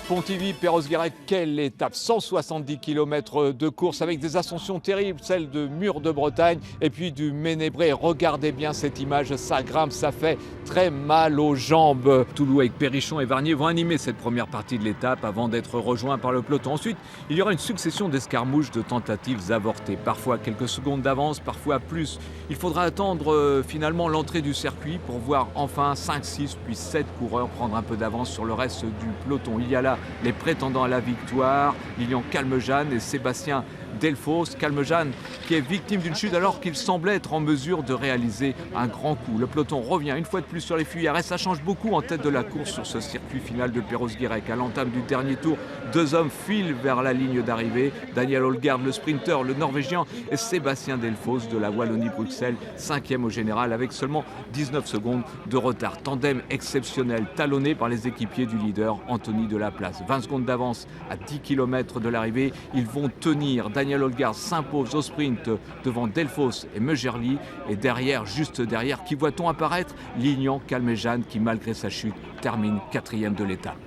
Pontivy, Perros-Guirec, quelle étape! 170 km de course avec des ascensions terribles, celle de Mur de Bretagne et puis du Ménébré. Regardez bien cette image, ça grimpe, ça fait très mal aux jambes. Toulouse avec Perrichon et Varnier vont animer cette première partie de l'étape avant d'être rejoints par le peloton. Ensuite, il y aura une succession d'escarmouches, de tentatives avortées. Parfois quelques secondes d'avance, parfois plus. Il faudra attendre finalement l'entrée du circuit pour voir enfin 5, 6 puis 7 coureurs prendre un peu d'avance sur le reste du peloton. Il y a là les prétendants à la victoire, Lilian Calmejane et Sébastien Delfos. Calmejane qui est victime d'une chute alors qu'il semblait être en mesure de réaliser un grand coup. Le peloton revient une fois de plus sur les fuyards et ça change beaucoup en tête de la course sur ce circuit final de Perros-Guirec. À l'entame du dernier tour, deux hommes filent vers la ligne d'arrivée. Daniel Holgard, le sprinter, le norvégien, et Sébastien Delfos de la Wallonie-Bruxelles, 5e au général avec seulement 19 secondes de retard. Tandem exceptionnel, talonné par les équipiers du leader Anthony Delaplace. 20 secondes d'avance à 10 km de l'arrivée. Ils vont tenir. Daniel Holgard s'impose au sprint devant Delfos et Megerli. Et derrière, juste derrière, qui voit-on apparaître? Lilian Calmejane qui, malgré sa chute, termine 4e de l'étape.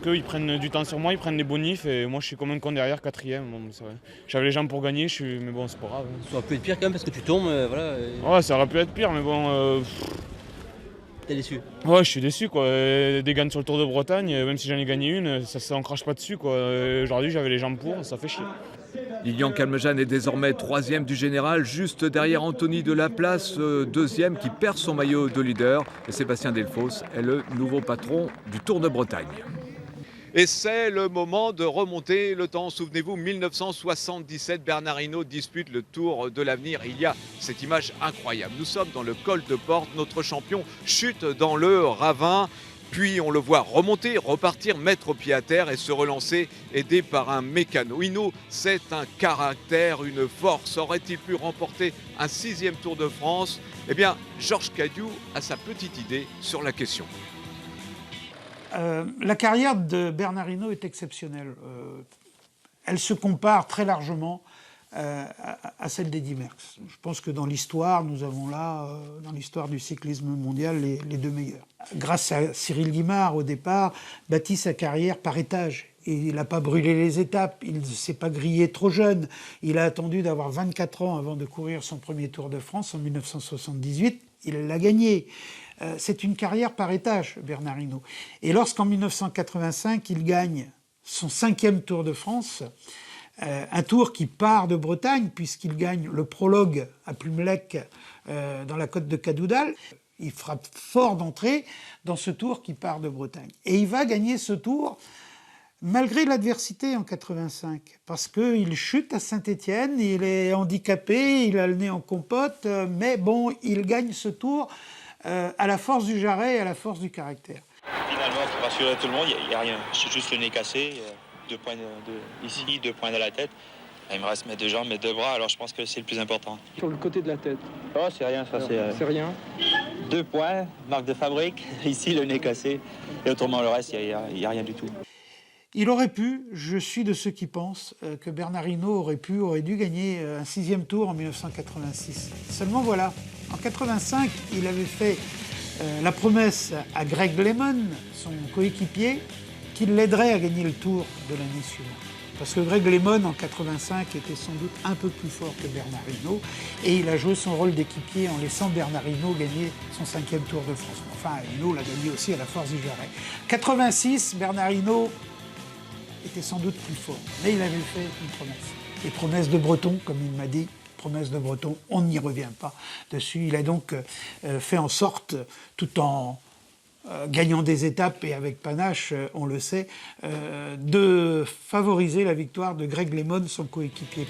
Ils prennent du temps sur moi, ils prennent des bonifs et moi je suis comme un con derrière, 4e. Bon, j'avais les jambes pour gagner, mais bon, c'est pas grave. Ça aurait pu être pire quand même parce que tu tombes, voilà. Ouais, ça aurait pu être pire, mais bon. T'es déçu? Ouais, je suis déçu quoi. Des gagnes sur le Tour de Bretagne, même si j'en ai gagné une, ça en crache pas dessus quoi. Aujourd'hui j'avais les jambes pour, ça fait chier. Lilian Calmejane est désormais 3e du général, juste derrière Anthony Delaplace, 2e qui perd son maillot de leader. Et Sébastien Delfos est le nouveau patron du Tour de Bretagne. Et c'est le moment de remonter le temps. Souvenez-vous, 1977, Bernard Hinault dispute le Tour de l'Avenir. Il y a cette image incroyable. Nous sommes dans le col de Porte. Notre champion chute dans le ravin. Puis on le voit remonter, repartir, mettre pied à terre et se relancer, aidé par un mécano. Hinault, c'est un caractère, une force. Aurait-il pu remporter un 6e Tour de France? Eh bien, Georges Cadieux a sa petite idée sur la question. La carrière de Bernard Hinault est exceptionnelle. Elle se compare très largement à celle d'Eddy Merckx. Je pense que dans l'histoire, nous avons là, dans l'histoire du cyclisme mondial, les deux meilleurs. Grâce à Cyril Guimard, au départ, bâtit sa carrière par étages. Et il n'a pas brûlé les étapes, il ne s'est pas grillé trop jeune. Il a attendu d'avoir 24 ans avant de courir son premier Tour de France en 1978. Il l'a gagné. C'est une carrière par étage, Bernard Hinault. Et lorsqu'en 1985, il gagne son 5e Tour de France, un tour qui part de Bretagne, puisqu'il gagne le prologue à Plumelec dans la côte de Cadoudal, il frappe fort d'entrée dans ce tour qui part de Bretagne. Et il va gagner ce tour malgré l'adversité en 85, parce qu'il chute à Saint-Étienne, il est handicapé, il a le nez en compote, mais bon, il gagne ce tour à la force du jarret et à la force du caractère. Finalement, pour rassurer tout le monde, il n'y a rien. J'ai juste le nez cassé, 2 points ici, 2 points dans la tête. Il me reste mes 2 jambes, mes 2 bras, alors je pense que c'est le plus important. Sur le côté de la tête? Oh, c'est rien, ça c'est rien. 2 points, marque de fabrique, ici le nez cassé, et autrement le reste, il n'y a rien du tout. Il aurait pu, je suis de ceux qui pensent que Bernard Hinault aurait dû gagner un 6e tour en 1986. Seulement voilà, en 85, il avait fait la promesse à Greg LeMond, son coéquipier, qu'il l'aiderait à gagner le tour de l'année suivante. Parce que Greg LeMond, en 85, était sans doute un peu plus fort que Bernard Hinault, et il a joué son rôle d'équipier en laissant Bernard Hinault gagner son 5e Tour de France. Enfin, Hinault l'a gagné aussi à la force du jarret. 86, Bernard Hinault était sans doute plus fort, mais il avait fait une promesse. Et promesse de Breton, comme il m'a dit, promesse de Breton, on n'y revient pas dessus. Il a donc fait en sorte, tout en gagnant des étapes et avec panache, on le sait, de favoriser la victoire de Greg LeMond, son coéquipier.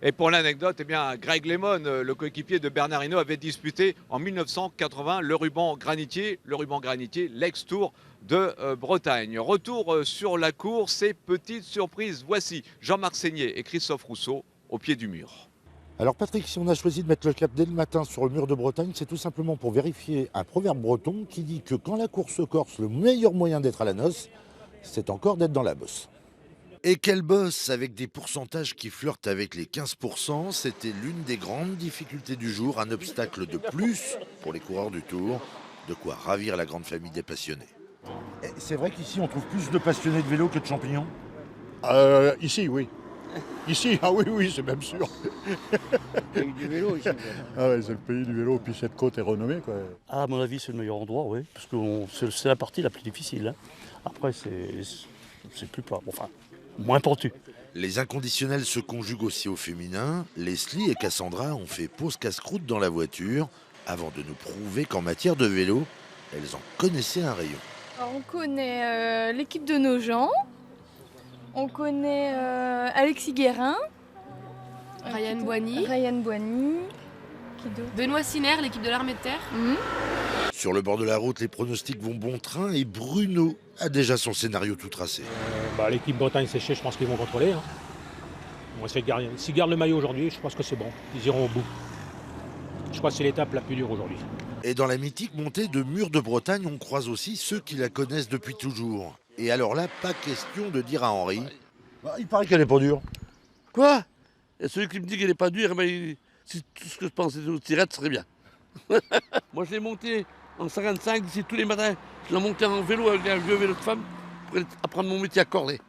Et pour l'anecdote, eh bien, Greg LeMond, le coéquipier de Bernard Hinault, avait disputé en 1980 le ruban granitier, l'ex-Tour de Bretagne. Retour sur la course et petite surprise, voici Jean-Marc Seigné et Christophe Rousseau au pied du mur. Alors Patrick, si on a choisi de mettre le cap dès le matin sur le mur de Bretagne, c'est tout simplement pour vérifier un proverbe breton qui dit que quand la course corse, le meilleur moyen d'être à la noce, c'est encore d'être dans la bosse. Et quelle bosse, avec des pourcentages qui flirtent avec les 15%, c'était l'une des grandes difficultés du jour, un obstacle de plus pour les coureurs du Tour. De quoi ravir la grande famille des passionnés. C'est vrai qu'ici, on trouve plus de passionnés de vélo que de champignons. Ici, oui. Ici, ah oui, oui, c'est même sûr. Avec du vélo ici. Ah ouais, c'est le pays du vélo, puis cette côte est renommée, quoi. À mon avis, c'est le meilleur endroit, oui. Parce que c'est la partie la plus difficile. Hein. Après, c'est plus plat. Enfin, moins pentu. Les inconditionnels se conjuguent aussi au féminin. Leslie et Cassandra ont fait pause casse-croûte dans la voiture avant de nous prouver qu'en matière de vélo, elles en connaissaient un rayon. Alors, on connaît l'équipe de Nogent, on connaît Alexis Guérin, Ryan Boigny, qui d'autre Benoît Siner, l'équipe de l'armée de terre. Sur le bord de la route, les pronostics vont bon train et Bruno a déjà son scénario tout tracé. L'équipe Bretagne séchée, je pense qu'ils vont contrôler. Hein. On va essayer de garder. S'ils gardent le maillot aujourd'hui, je pense que c'est bon. Ils iront au bout. Je crois que c'est l'étape la plus dure aujourd'hui. Et dans la mythique montée de Mur de Bretagne, on croise aussi ceux qui la connaissent depuis toujours. Et alors là, pas question de dire à Henri... Il paraît qu'elle est pas dure. Quoi? Et celui qui me dit qu'elle n'est pas dure, si tout ce que je pensais aux tirettes serait bien. Moi, je l'ai monté en 55, d'ici tous les matins. Je l'ai monté en vélo avec un vieux vélo de femme pour apprendre mon métier à corder.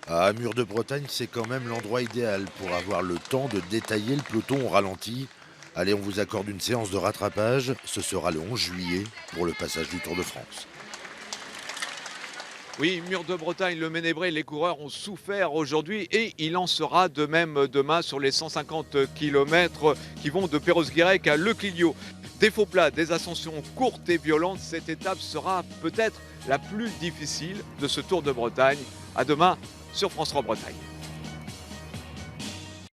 Ah, Mur de Bretagne, c'est quand même l'endroit idéal pour avoir le temps de détailler le peloton au ralenti. Allez, on vous accorde une séance de rattrapage. Ce sera le 11 juillet pour le passage du Tour de France. Oui, Mur de Bretagne, le Ménébré, les coureurs ont souffert aujourd'hui et il en sera de même demain sur les 150 km qui vont de Perros-Guirec à Le Clignot. Des faux plats, des ascensions courtes et violentes, cette étape sera peut-être la plus difficile de ce Tour de Bretagne. À demain sur France 3 Bretagne.